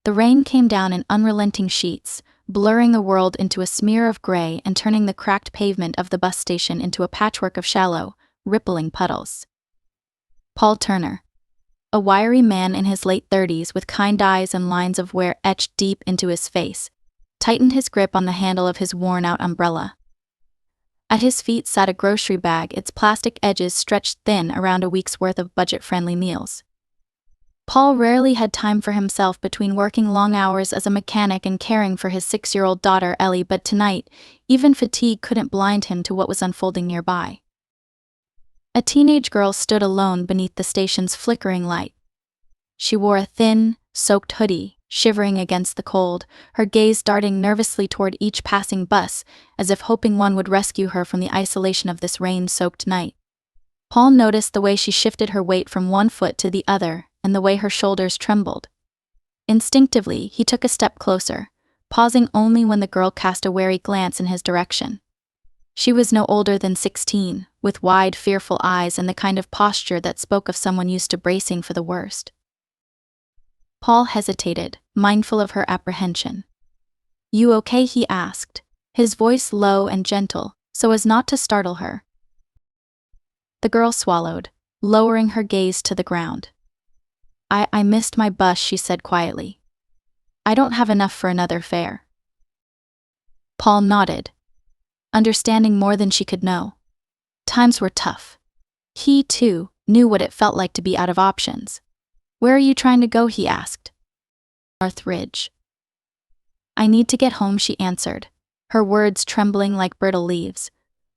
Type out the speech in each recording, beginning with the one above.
The rain came down in unrelenting sheets, blurring the world into a smear of gray and turning the cracked pavement of the bus station into a patchwork of shallow, rippling puddles. Paul Turner, a wiry man in his late 30s with kind eyes and lines of wear etched deep into his face, tightened his grip on the handle of his worn-out umbrella. At his feet sat a grocery bag, its plastic edges stretched thin around a week's worth of budget-friendly meals. Paul rarely had time for himself between working long hours as a mechanic and caring for his 6-year-old daughter Ellie, but tonight, even fatigue couldn't blind him to what was unfolding nearby. A teenage girl stood alone beneath the station's flickering light. She wore a thin, soaked hoodie, shivering against the cold, her gaze darting nervously toward each passing bus, as if hoping one would rescue her from the isolation of this rain-soaked night. Paul noticed the way she shifted her weight from one foot to the other, and the way her shoulders trembled. Instinctively, he took a step closer, pausing only when the girl cast a wary glance in his direction. She was no older than 16, with wide, fearful eyes and the kind of posture that spoke of someone used to bracing for the worst. Paul hesitated, mindful of her apprehension. "You okay?" he asked, his voice low and gentle, so as not to startle her. The girl swallowed, lowering her gaze to the ground. I missed my bus," she said quietly. "I don't have enough for another fare." Paul nodded, understanding more than she could know. Times were tough. He, too, knew what it felt like to be out of options. "Where are you trying to go?" he asked. "North Ridge." "I need to get home," she answered, her words trembling like brittle leaves.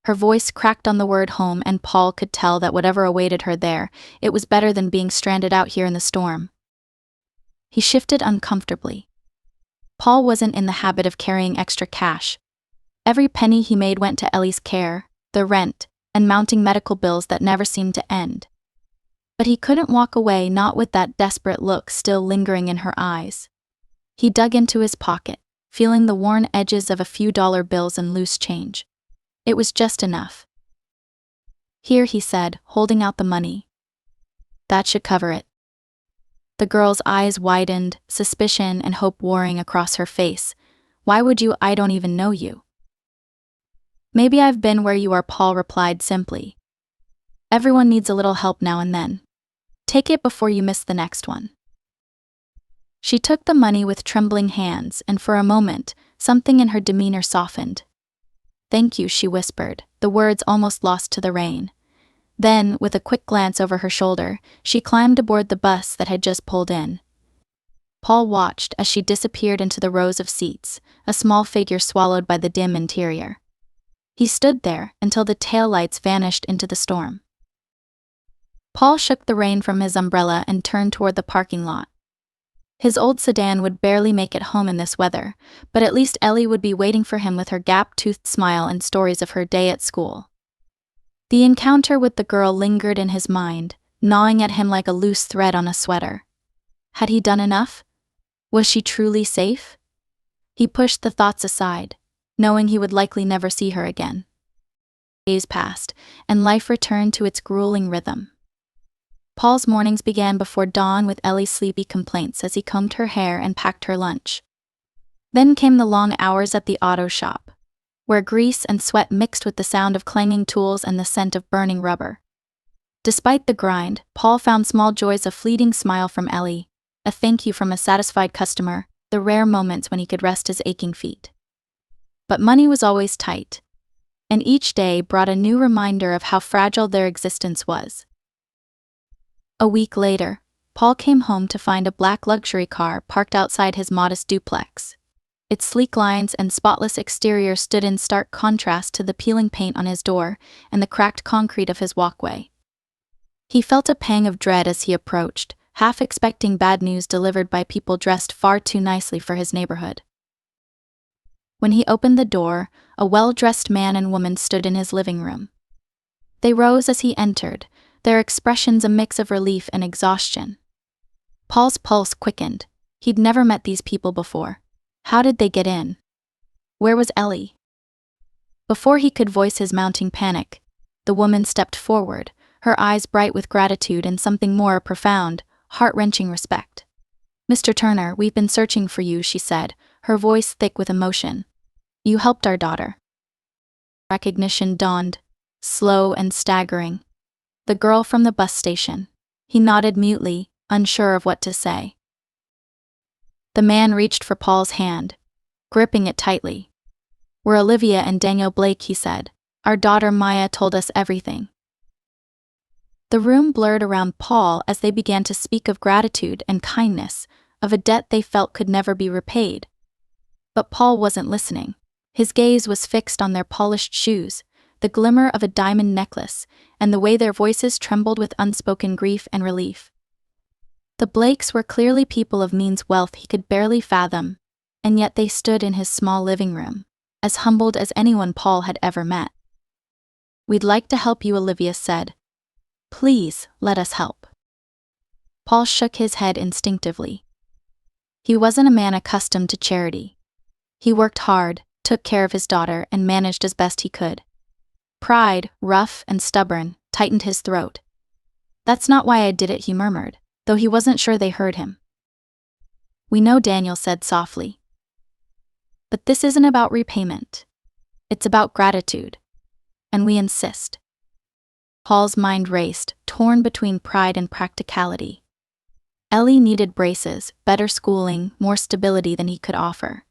Her voice cracked on the word home, and Paul could tell that whatever awaited her there, it was better than being stranded out here in the storm. He shifted uncomfortably. Paul wasn't in the habit of carrying extra cash. Every penny he made went to Ellie's care, the rent, and mounting medical bills that never seemed to end. But he couldn't walk away, not with that desperate look still lingering in her eyes. He dug into his pocket, feeling the worn edges of a few dollar bills and loose change. It was just enough. "Here," he said, holding out the money. "That should cover it." The girl's eyes widened, suspicion and hope warring across her face. "Why would you? I don't even know you." "Maybe I've been where you are," Paul replied simply. "Everyone needs a little help now and then. Take it before you miss the next one." She took the money with trembling hands, and for a moment, something in her demeanor softened. "Thank you," she whispered, the words almost lost to the rain. Then, with a quick glance over her shoulder, she climbed aboard the bus that had just pulled in. Paul watched as she disappeared into the rows of seats, a small figure swallowed by the dim interior. He stood there until the taillights vanished into the storm. Paul shook the rain from his umbrella and turned toward the parking lot. His old sedan would barely make it home in this weather, but at least Ellie would be waiting for him with her gap-toothed smile and stories of her day at school. The encounter with the girl lingered in his mind, gnawing at him like a loose thread on a sweater. Had he done enough? Was she truly safe? He pushed the thoughts aside, knowing he would likely never see her again. Days passed, and life returned to its grueling rhythm. Paul's mornings began before dawn with Ellie's sleepy complaints as he combed her hair and packed her lunch. Then came the long hours at the auto shop, where grease and sweat mixed with the sound of clanging tools and the scent of burning rubber. Despite the grind, Paul found small joys: a fleeting smile from Ellie, a thank you from a satisfied customer, the rare moments when he could rest his aching feet. But money was always tight, and each day brought a new reminder of how fragile their existence was. A week later, Paul came home to find a black luxury car parked outside his modest duplex. Its sleek lines and spotless exterior stood in stark contrast to the peeling paint on his door and the cracked concrete of his walkway. He felt a pang of dread as he approached, half expecting bad news delivered by people dressed far too nicely for his neighborhood. When he opened the door, a well-dressed man and woman stood in his living room. They rose as he entered, their expressions a mix of relief and exhaustion. Paul's pulse quickened. He'd never met these people before. How did they get in? Where was Ellie? Before he could voice his mounting panic, the woman stepped forward, her eyes bright with gratitude and something more profound, heart-wrenching respect. Mr. Turner, we've been searching for you, she said, her voice thick with emotion. You helped our daughter. Recognition dawned, slow and staggering. The girl from the bus station. He nodded mutely, unsure of what to say. The man reached for Paul's hand, gripping it tightly. We're Olivia and Daniel Blake, he said. Our daughter Maya told us everything. The room blurred around Paul as they began to speak of gratitude and kindness, of a debt they felt could never be repaid. But Paul wasn't listening. His gaze was fixed on their polished shoes, the glimmer of a diamond necklace, and the way their voices trembled with unspoken grief and relief. The Blakes were clearly people of means, wealth he could barely fathom, and yet they stood in his small living room, as humbled as anyone Paul had ever met. We'd like to help you, Olivia said. Please, let us help. Paul shook his head instinctively. He wasn't a man accustomed to charity. He worked hard, took care of his daughter, and managed as best he could. Pride, rough and stubborn, tightened his throat. That's not why I did it, he murmured, though he wasn't sure they heard him. We know, Daniel said softly. But this isn't about repayment. It's about gratitude. And we insist. Paul's mind raced, torn between pride and practicality. Ellie needed braces, better schooling, more stability than he could offer.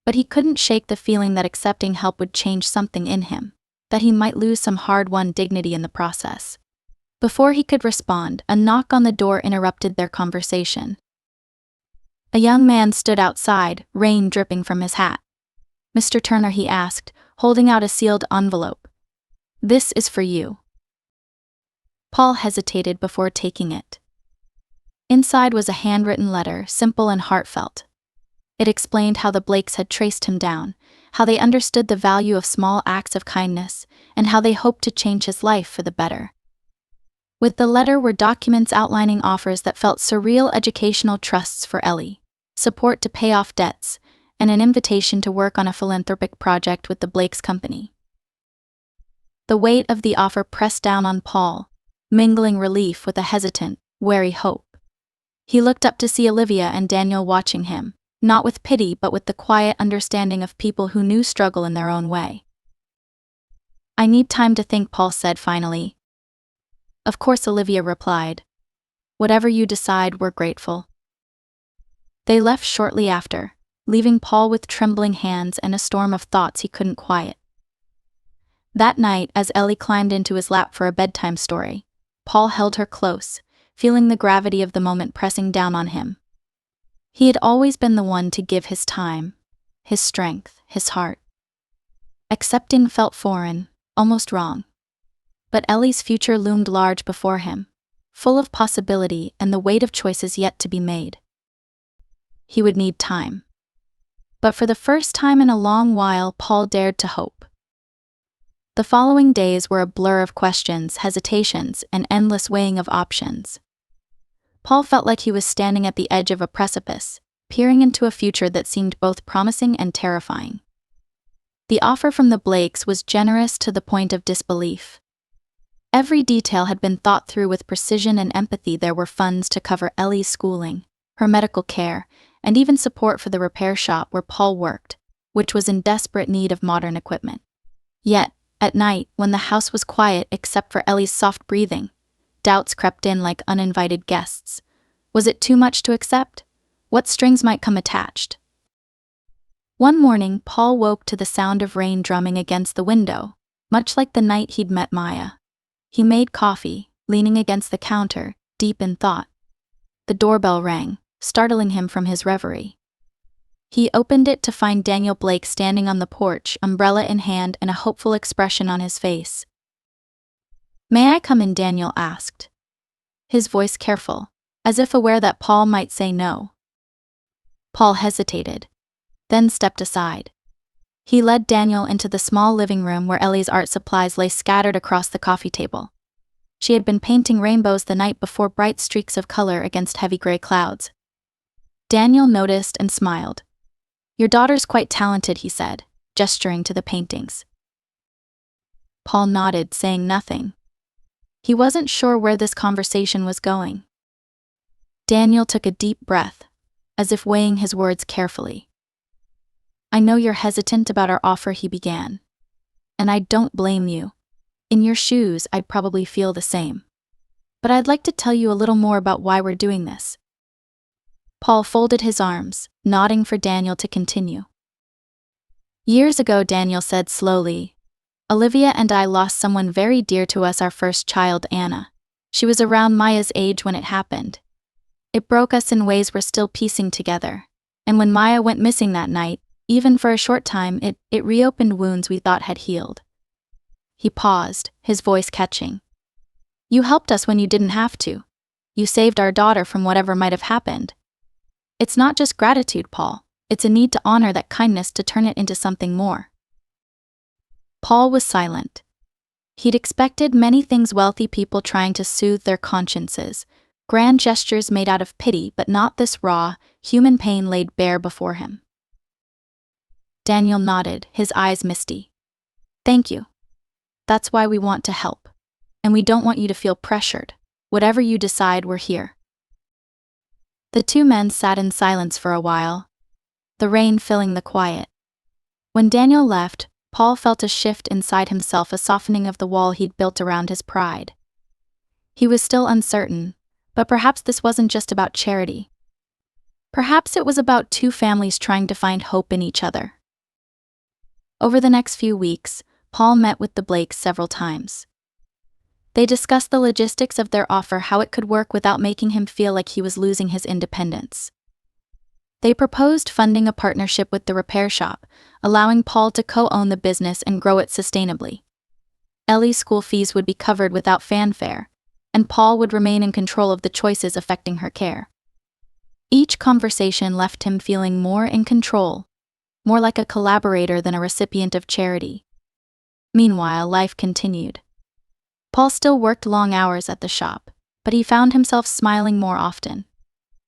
But he couldn't shake the feeling that accepting help would change something in him, that he might lose some hard-won dignity in the process. Before he could respond, a knock on the door interrupted their conversation. A young man stood outside, rain dripping from his hat. Mr. Turner, he asked, holding out a sealed envelope. This is for you. Paul hesitated before taking it. Inside was a handwritten letter, simple and heartfelt. It explained how the Blakes had traced him down, how they understood the value of small acts of kindness, and how they hoped to change his life for the better. With the letter were documents outlining offers that felt surreal: educational trusts for Ellie, support to pay off debts, and an invitation to work on a philanthropic project with the Blakes Company. The weight of the offer pressed down on Paul, mingling relief with a hesitant, wary hope. He looked up to see Olivia and Daniel watching him, not with pity but with the quiet understanding of people who knew struggle in their own way. I need time to think, Paul said finally. Of course, Olivia replied. Whatever you decide, we're grateful. They left shortly after, leaving Paul with trembling hands and a storm of thoughts he couldn't quiet. That night, as Ellie climbed into his lap for a bedtime story, Paul held her close, feeling the gravity of the moment pressing down on him. He had always been the one to give his time, his strength, his heart. Accepting felt foreign, almost wrong. But Ellie's future loomed large before him, full of possibility and the weight of choices yet to be made. He would need time. But for the first time in a long while, Paul dared to hope. The following days were a blur of questions, hesitations, and endless weighing of options. Paul felt like he was standing at the edge of a precipice, peering into a future that seemed both promising and terrifying. The offer from the Blakes was generous to the point of disbelief. Every detail had been thought through with precision and empathy. There were funds to cover Ellie's schooling, her medical care, and even support for the repair shop where Paul worked, which was in desperate need of modern equipment. Yet, at night, when the house was quiet except for Ellie's soft breathing, doubts crept in like uninvited guests. Was it too much to accept? What strings might come attached? One morning, Paul woke to the sound of rain drumming against the window, much like the night he'd met Maya. He made coffee, leaning against the counter, deep in thought. The doorbell rang, startling him from his reverie. He opened it to find Daniel Blake standing on the porch, umbrella in hand and a hopeful expression on his face. May I come in? Daniel asked, his voice careful, as if aware that Paul might say no. Paul hesitated, then stepped aside. He led Daniel into the small living room where Ellie's art supplies lay scattered across the coffee table. She had been painting rainbows the night before, bright streaks of color against heavy gray clouds. Daniel noticed and smiled. Your daughter's quite talented, he said, gesturing to the paintings. Paul nodded, saying nothing. He wasn't sure where this conversation was going. Daniel took a deep breath. as if weighing his words carefully. "I know you're hesitant about our offer," he began. "And I don't blame you. In your shoes, I'd probably feel the same. But I'd like to tell you a little more about why we're doing this." Paul folded his arms, nodding for Daniel to continue. "Years ago," Daniel said slowly, "Olivia and I lost someone very dear to us, our first child, Anna. She was around Maya's age when it happened. It broke us in ways we're still piecing together. And when Maya went missing that night, even for a short time, it reopened wounds we thought had healed." He paused, his voice catching. "You helped us when you didn't have to. You saved our daughter from whatever might have happened. It's not just gratitude, Paul. It's a need to honor that kindness, to turn it into something more." Paul was silent. He'd expected many things: wealthy people trying to soothe their consciences, grand gestures made out of pity, but not this raw, human pain laid bare before him. Daniel nodded, his eyes misty. "Thank you. That's why we want to help. And we don't want you to feel pressured. Whatever you decide, we're here." The two men sat in silence for a while, the rain filling the quiet. When Daniel left, Paul felt a shift inside himself, a softening of the wall he'd built around his pride. He was still uncertain, but perhaps this wasn't just about charity. Perhaps it was about two families trying to find hope in each other. Over the next few weeks, Paul met with the Blakes several times. They discussed the logistics of their offer, how it could work without making him feel like he was losing his independence. They proposed funding a partnership with the repair shop, allowing Paul to co-own the business and grow it sustainably. Ellie's school fees would be covered without fanfare, and Paul would remain in control of the choices affecting her care. Each conversation left him feeling more in control, more like a collaborator than a recipient of charity. Meanwhile, life continued. Paul still worked long hours at the shop, but he found himself smiling more often.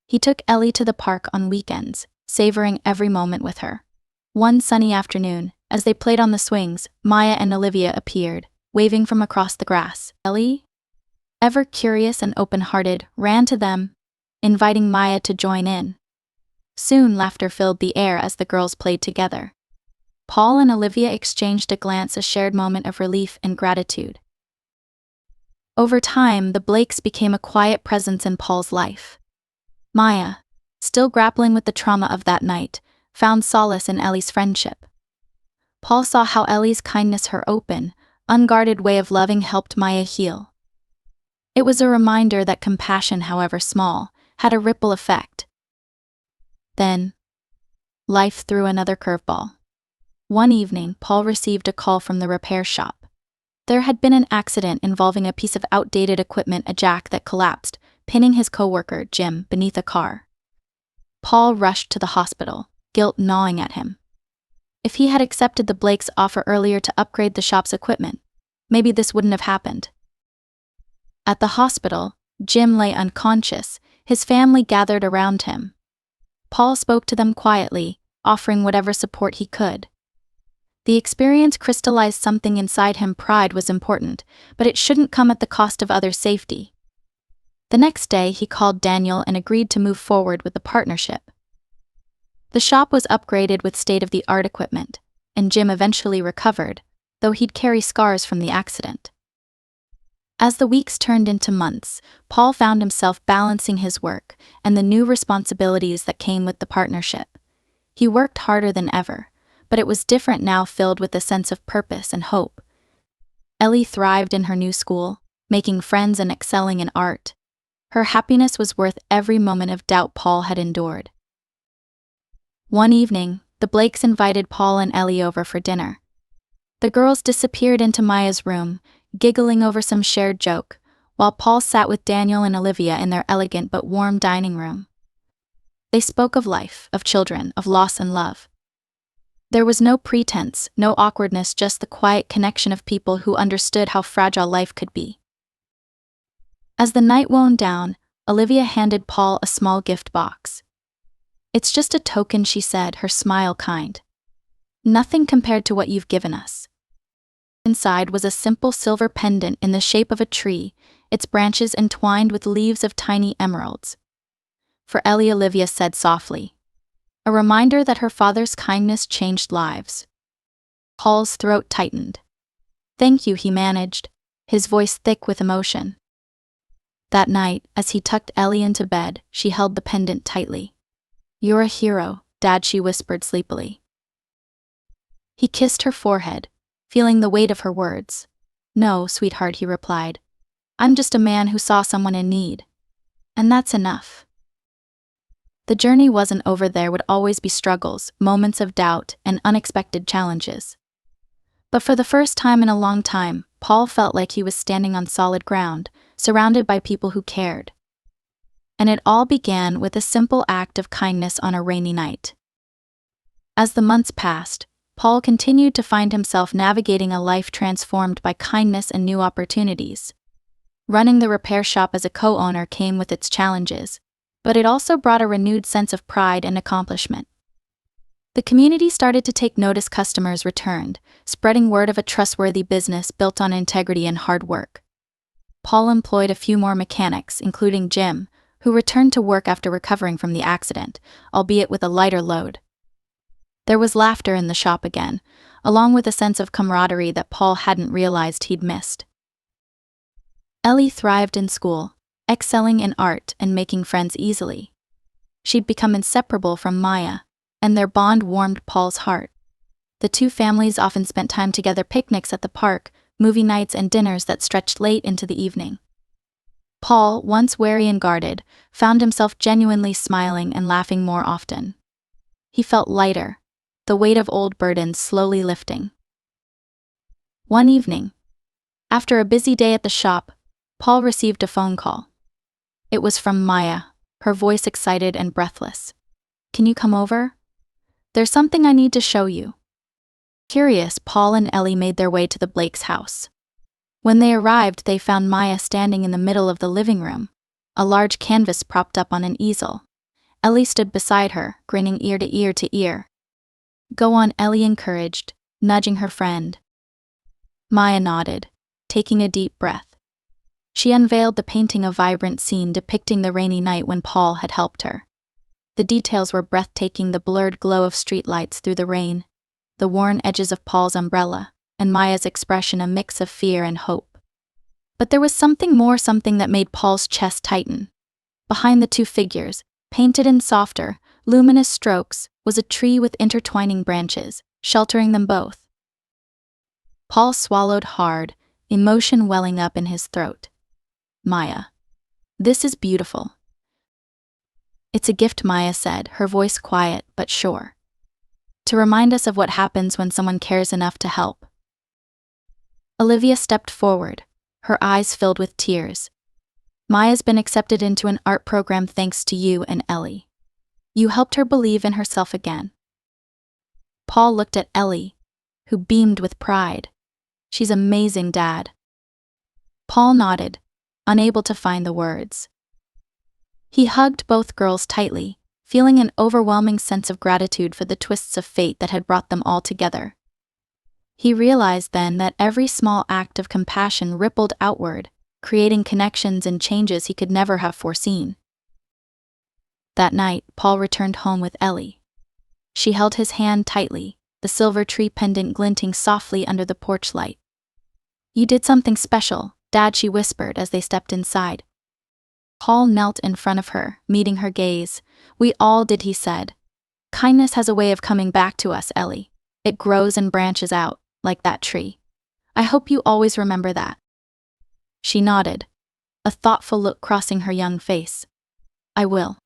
He took Ellie to the park on weekends, savoring every moment with her. One sunny afternoon, as they played on the swings, Maya and Olivia appeared, waving from across the grass. Ellie, ever curious and open-hearted, ran to them, inviting Maya to join in. Soon laughter filled the air as the girls played together. Paul and Olivia exchanged a glance, a shared moment of relief and gratitude. Over time, the Blakes became a quiet presence in Paul's life. Maya, still grappling with the trauma of that night, found solace in Ellie's friendship. Paul saw how Ellie's kindness, her open, unguarded way of loving, helped Maya heal. It was a reminder that compassion, however small, had a ripple effect. Then, life threw another curveball. One evening, Paul received a call from the repair shop. There had been an accident involving a piece of outdated equipment, a jack that collapsed, pinning his coworker, Jim, beneath a car. Paul rushed to the hospital, guilt gnawing at him. If he had accepted the Blakes' offer earlier to upgrade the shop's equipment, maybe this wouldn't have happened. At the hospital, Jim lay unconscious, his family gathered around him. Paul spoke to them quietly, offering whatever support he could. The experience crystallized something inside him. Pride was important, but it shouldn't come at the cost of others' safety. The next day, he called Daniel and agreed to move forward with the partnership. The shop was upgraded with state-of-the-art equipment, and Jim eventually recovered, though he'd carry scars from the accident. As the weeks turned into months, Paul found himself balancing his work and the new responsibilities that came with the partnership. He worked harder than ever, but it was different now, filled with a sense of purpose and hope. Ellie thrived in her new school, making friends and excelling in art. Her happiness was worth every moment of doubt Paul had endured. One evening, the Blakes invited Paul and Ellie over for dinner. The girls disappeared into Maya's room, giggling over some shared joke, while Paul sat with Daniel and Olivia in their elegant but warm dining room. They spoke of life, of children, of loss and love. There was no pretense, no awkwardness, just the quiet connection of people who understood how fragile life could be. As the night wound down, Olivia handed Paul a small gift box. "It's just a token," she said, her smile kind. "Nothing compared to what you've given us." Inside was a simple silver pendant in the shape of a tree, its branches entwined with leaves of tiny emeralds. for Ellie, Olivia said softly. A reminder that her father's kindness changed lives. Paul's throat tightened. Thank you, he managed, his voice thick with emotion. That night, as he tucked Ellie into bed, she held the pendant tightly. You're a hero, Dad, she whispered sleepily. He kissed her forehead, feeling the weight of her words. No, sweetheart, he replied. I'm just a man who saw someone in need. And that's enough. The journey wasn't over. There would always be struggles, moments of doubt, and unexpected challenges. But for the first time in a long time, Paul felt like he was standing on solid ground, surrounded by people who cared. And it all began with a simple act of kindness on a rainy night. As the months passed, Paul continued to find himself navigating a life transformed by kindness and new opportunities. Running the repair shop as a co-owner came with its challenges, but it also brought a renewed sense of pride and accomplishment. The community started to take notice. Customers returned, spreading word of a trustworthy business built on integrity and hard work. Paul employed a few more mechanics, including Jim, who returned to work after recovering from the accident, albeit with a lighter load. There was laughter in the shop again, along with a sense of camaraderie that Paul hadn't realized he'd missed. Ellie thrived in school, excelling in art and making friends easily. She'd become inseparable from Maya, and their bond warmed Paul's heart. The two families often spent time together: picnics at the park, movie nights, and dinners that stretched late into the evening. Paul, once wary and guarded, found himself genuinely smiling and laughing more often. He felt lighter, the weight of old burdens slowly lifting. One evening, after a busy day at the shop, Paul received a phone call. It was from Maya, her voice excited and breathless. Can you come over? There's something I need to show you. Curious, Paul and Ellie made their way to the Blakes' house. When they arrived, they found Maya standing in the middle of the living room, a large canvas propped up on an easel. Ellie stood beside her, grinning ear to ear to ear. Go on, Ellie encouraged, nudging her friend. Maya nodded, taking a deep breath. She unveiled the painting, a vibrant scene depicting the rainy night when Paul had helped her. The details were breathtaking: the blurred glow of streetlights through the rain, the worn edges of Paul's umbrella, and Maya's expression a mix of fear and hope. But there was something more, something that made Paul's chest tighten. Behind the two figures, painted in softer, luminous strokes, was a tree with intertwining branches, sheltering them both. Paul swallowed hard, emotion welling up in his throat. Maya. This is beautiful. It's a gift, Maya said, her voice quiet but sure. To remind us of what happens when someone cares enough to help. Olivia stepped forward, her eyes filled with tears. Maya's been accepted into an art program thanks to you and Ellie. You helped her believe in herself again. Paul looked at Ellie, who beamed with pride. She's amazing, Dad. Paul nodded, unable to find the words. He hugged both girls tightly, feeling an overwhelming sense of gratitude for the twists of fate that had brought them all together. He realized then that every small act of compassion rippled outward, creating connections and changes he could never have foreseen. That night, Paul returned home with Ellie. She held his hand tightly, the silver tree pendant glinting softly under the porch light. You did something special, Dad, she whispered as they stepped inside. Paul knelt in front of her, meeting her gaze. We all did, he said. Kindness has a way of coming back to us, Ellie. It grows and branches out, like that tree. I hope you always remember that. She nodded, a thoughtful look crossing her young face. I will.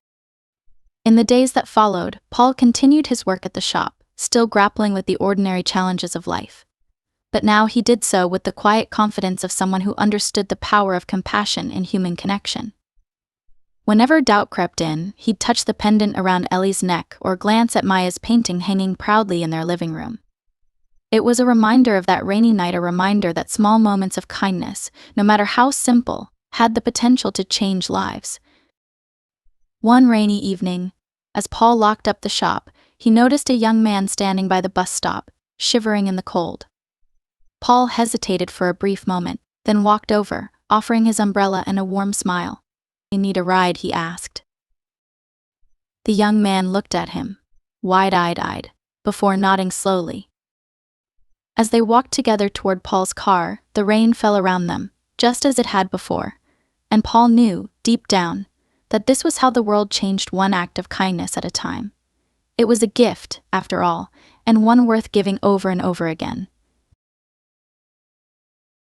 In the days that followed, Paul continued his work at the shop, still grappling with the ordinary challenges of life. But now he did so with the quiet confidence of someone who understood the power of compassion and human connection. Whenever doubt crept in, he'd touch the pendant around Ellie's neck or glance at Maya's painting hanging proudly in their living room. It was a reminder of that rainy night, a reminder that small moments of kindness, no matter how simple, had the potential to change lives. One rainy evening, as Paul locked up the shop, he noticed a young man standing by the bus stop, shivering in the cold. Paul hesitated for a brief moment, then walked over, offering his umbrella and a warm smile. You need a ride, he asked. The young man looked at him, wide-eyed, before nodding slowly. As they walked together toward Paul's car, the rain fell around them, just as it had before, and Paul knew, deep down, that this was how the world changed one act of kindness at a time. It was a gift, after all, and one worth giving over and over again.